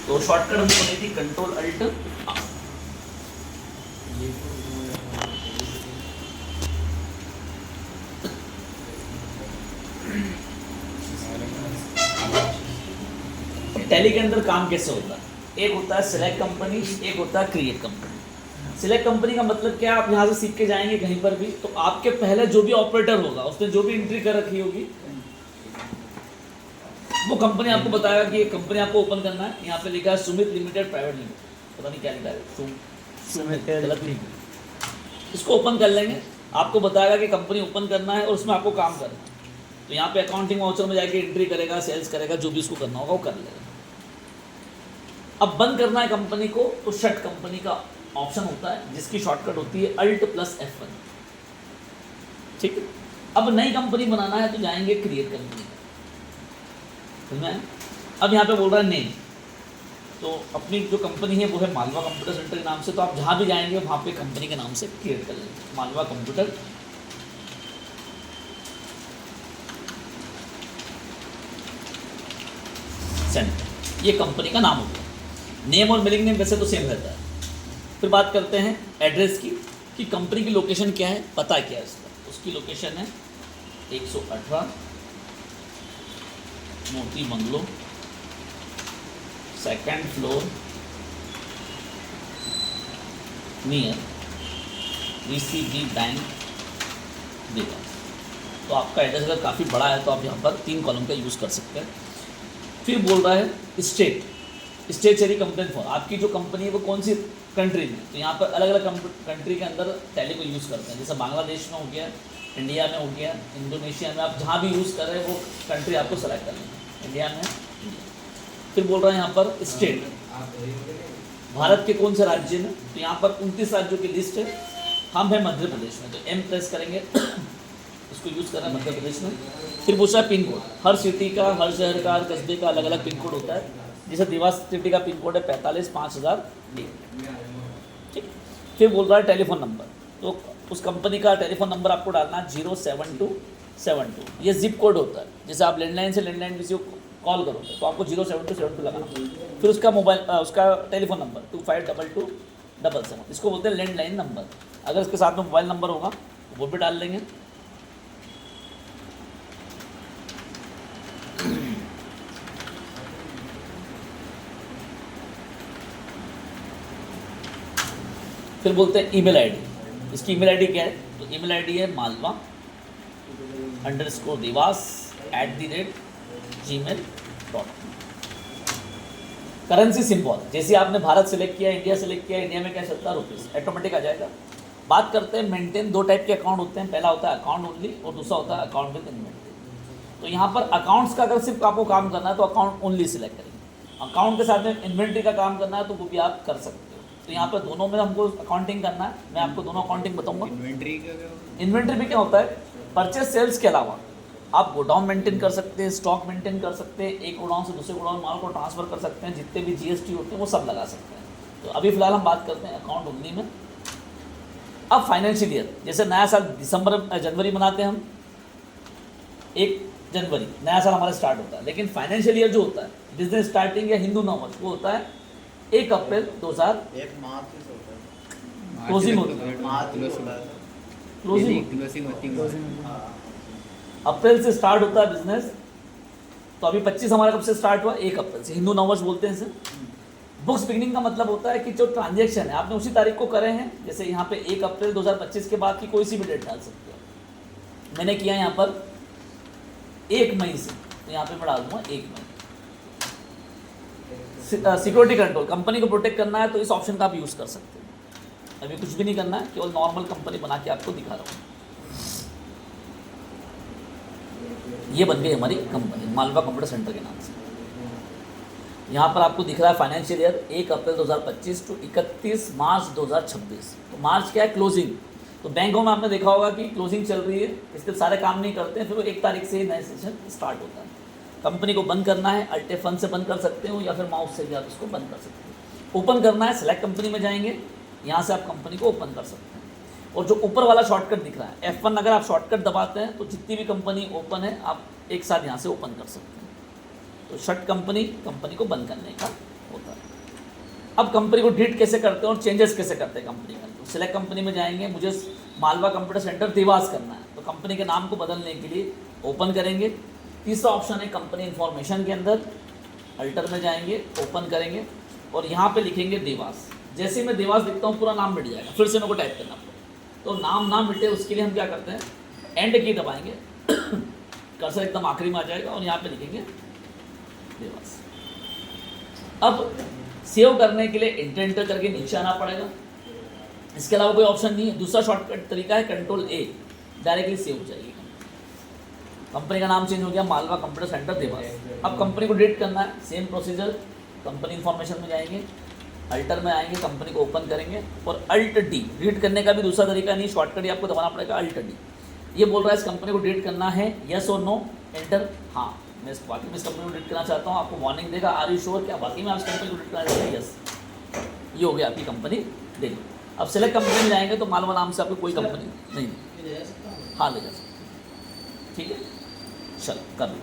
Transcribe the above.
तो शॉर्टकट हमने बनाई थी कंट्रोल अल्ट आर। टैली के अंदर काम कैसे होता है, एक होता है सिलेक्ट कंपनी, एक होता है क्रिएट कंपनी। सिलेक्ट कंपनी का मतलब क्या है, आप यहाँ से सीख के जाएंगे कहीं पर भी तो आपके पहले जो भी ऑपरेटर होगा उसने जो भी एंट्री कर रखी होगी वो कंपनी आपको बताएगा कि ये कंपनी आपको ओपन करना है। यहाँ पे लिखा है सुमित लिमिटेड प्राइवेट लिमिटेड, पता नहीं क्या लिखा है, सुमित गलत नहीं, इसको ओपन कर लेंगे। आपको बताएगा कि कंपनी ओपन करना है और उसमें आपको काम करना है। तो यहाँ पे अकाउंटिंग वाउचर में जाके एंट्री करेगा, सेल्स करेगा, जो भी उसको करना होगा वो कर लेगा। अब बंद करना है कंपनी को तो शट कंपनी का ऑप्शन होता है जिसकी शॉर्टकट होती है अल्ट प्लस F1। ठीक है, अब नई कंपनी बनाना है तो जाएंगे क्रिएट कंपनी। अब यहाँ पे बोल रहा है नेम, तो अपनी जो कंपनी है वो है मालवा कंप्यूटर सेंटर के नाम से। तो आप जहाँ भी जाएंगे वहाँ पे कंपनी के नाम से क्रिएट कर लेंगे, मालवा कंप्यूटर सेंटर, ये कंपनी का नाम होता है। नेम और मेलिंग नेम वैसे तो सेम रहता है। फिर बात करते हैं एड्रेस की कि कंपनी की लोकेशन क्या है, पता क्या है इसका। उसकी लोकेशन है 118 मोती bungalow, 2nd floor, near VCB bank, देगा। तो आपका एड्रेस अगर काफ़ी बड़ा है तो आप यहाँ पर 3 कॉलम का यूज़ कर सकते हैं। फिर बोल रहा है स्टेशनरी कंप्लेंट फॉर, आपकी जो कंपनी है वो कौन सी कंट्री में। तो यहाँ पर अलग अलग कंट्री के अंदर टैली को यूज़ करते हैं, जैसे बांग्लादेश में हो गया, इंडिया में हो गया, इंडोनेशिया में, आप जहाँ भी यूज़ कर रहे हैं वो कंट्री आपको सेलेक्ट कर लेना। इंडिया में, फिर बोल रहा है यहाँ पर स्टेट, भारत के कौन से राज्य में। तो यहाँ पर 29 राज्यों की लिस्ट है, हम हैं मध्य प्रदेश में, तो M प्रेस करेंगे इसको यूज़ कर रहे हैं मध्य प्रदेश में। फिर पूछा पिन कोड, हर सिटी का, हर शहर का, हर कस्बे का अलग अलग पिन कोड होता है। जैसे देवास सिटी का पिन कोड है 45-5000। ठीक, फिर बोल रहा है टेलीफोन नंबर, तो उस कंपनी का टेलीफोन नंबर आपको डालना है 07272। ये जिप कोड होता है, जैसे आप लैंडलाइन से लैंडलाइन किसी को कॉल करोगे तो आपको 07272 लगाना। फिर उसका मोबाइल उसका टेलीफोन नंबर 252277, इसको बोलते हैं लैंडलाइन नंबर। अगर इसके साथ में मोबाइल नंबर होगा वो भी डाल देंगे। फिर बोलते हैं ईमेल आईडी, इसकी ईमेल आईडी क्या है, तो ईमेल आईडी है malva_devas@gmail.com। करेंसी सिंबल, जैसे आपने भारत सेलेक्ट किया, इंडिया सेलेक्ट किया, इंडिया में क्या चलता है रुपीज़, ऑटोमेटिक आ जाएगा। बात करते हैं मेंटेन, 2 टाइप के अकाउंट होते हैं, पहला होता है अकाउंट ओनली और दूसरा होता है अकाउंट विद इन्वेंट्री। तो यहाँ पर अकाउंट्स का अगर सिर्फ आपको काम करना है तो अकाउंट ओनली सिलेक्ट करेंगे। अकाउंट के साथ में इन्वेंट्री का काम करना है तो वो भी आप कर सकते हो। तो यहाँ पर दोनों में हमको अकाउंटिंग करना है, मैं आपको दोनों अकाउंटिंग बताऊंगा। इन्वेंट्री में क्या होता है, परचेज सेल्स के अलावा आप गोडाउन मेंटेन कर सकते हैं, स्टॉक मेंटेन कर सकते हैं, एक गोडाउन से दूसरे गोडाउन माल को ट्रांसफर कर सकते हैं, जितने भी GST होते हैं वो सब लगा सकते हैं। तो अभी फिलहाल हम बात करते हैं अकाउंट ओनली में। अब फाइनेंशियल ईयर, जैसे नया साल जनवरी मनाते हैं हम, 1 जनवरी नया साल हमारा स्टार्ट होता है, लेकिन फाइनेंशियल ईयर जो होता है बिजनेस स्टार्टिंग या हिंदू नववर्ष वो होता है 1 अप्रैल 2000 क्लोजिंग होती है, अप्रैल से स्टार्ट होता है बिजनेस। तो अभी 25 हमारा कब से स्टार्ट हुआ, 1 अप्रैल से, हिंदू नववर्ष बोलते हैं इसे। बुक्स बिगनिंग का मतलब होता है कि जो ट्रांजेक्शन है आपने उसी तारीख को करे हैं, जैसे यहाँ पे 1 अप्रैल 2025 के बाद की कोई सी भी डेट डाल सकते हो। मैंने किया यहाँ पर 1 मई से, तो यहाँ पे मैं डाल दूंगा 1 मई। सिक्योरिटी कंट्रोल, कंपनी को प्रोटेक्ट करना है तो इस ऑप्शन का आप यूज़ कर सकते हैं। अभी कुछ भी नहीं करना है, केवल नॉर्मल कंपनी बना के आपको दिखा रहा हूँ। ये बन गई हमारी कंपनी मालवा कंप्यूटर सेंटर के नाम से। यहाँ पर आपको दिख रहा है फाइनेंशियल ईयर 1 अप्रैल 2025 टू 31 मार्च 2026। तो मार्च क्या है, क्लोजिंग। तो बैंकों में आपने देखा होगा कि क्लोजिंग चल रही है, इसके सारे काम नहीं करते हैं, फिर वो 1 तारीख से ही नया सेशन स्टार्ट होता है। कंपनी को बंद करना है, अल्टे फन से बंद कर सकते हो या फिर माउस से भी आप इसको बंद कर सकते हो। ओपन करना है, सेलेक्ट कंपनी में जाएंगे, यहाँ से आप कंपनी को ओपन कर सकते हैं। और जो ऊपर वाला शॉर्टकट दिख रहा है F1, अगर आप शॉर्टकट दबाते हैं तो जितनी भी कंपनी ओपन है आप एक साथ यहाँ से ओपन कर सकते हैं। तो शट कंपनी को बंद करने का होता है। अब कंपनी को डिलीट कैसे करते हैं और चेंजेस कैसे करते हैं कंपनी का, तो सिलेक्ट कंपनी में जाएंगे, मुझे मालवा कंप्यूटर सेंटर देवास करना है, तो कंपनी के नाम को बदलने के लिए ओपन करेंगे। तीसरा ऑप्शन है कंपनी इन्फॉर्मेशन के अंदर, अल्टर में जाएंगे, ओपन करेंगे और यहाँ पे लिखेंगे देवास। जैसे ही मैं देवास लिखता हूँ पूरा नाम मिट जाएगा, फिर से मेरे को टाइप करना पड़ेगा। तो नाम ना मिटे उसके लिए हम क्या करते हैं, एंड की दबाएंगे, कर्सर एकदम आखिरी में आ जाएगा और यहाँ पे लिखेंगे देवास। अब सेव करने के लिए एंटर करके नीचे आना पड़ेगा, इसके अलावा कोई ऑप्शन नहीं है। दूसरा शॉर्टकट तरीका है Ctrl+A, डायरेक्टली सेव हो जाएगी। कंपनी का नाम चेंज हो गया, मालवा कंप्यूटर सेंटर देवास। अब कंपनी को डिलीट करना है, सेम प्रोसीजर, कंपनी इन्फॉर्मेशन में जाएंगे, अल्टर में आएंगे, कंपनी को ओपन करेंगे और Alt+D। डिलीट करने का भी दूसरा तरीका नहीं, शॉर्टकट ही आपको दबाना पड़ेगा, Alt+D। ये बोल रहा है इस कंपनी को डिलीट करना है, यस और नो, एंटर। हाँ, मैं वाकई में इस कंपनी को डिलीट करना चाहता हूँ, आपको वार्निंग देगा, आर यू श्योर, क्या वाकई में आप इस कंपनी को डिलीट करना चाहते हैं, यस। ये हो गया आपकी कंपनी डिलीट। अब सेलेक्ट कंपनी में जाएंगे तो मालवा नाम से आपको कोई कंपनी नहीं, हाँ ले जा सकते, ठीक है, चलो कर लो।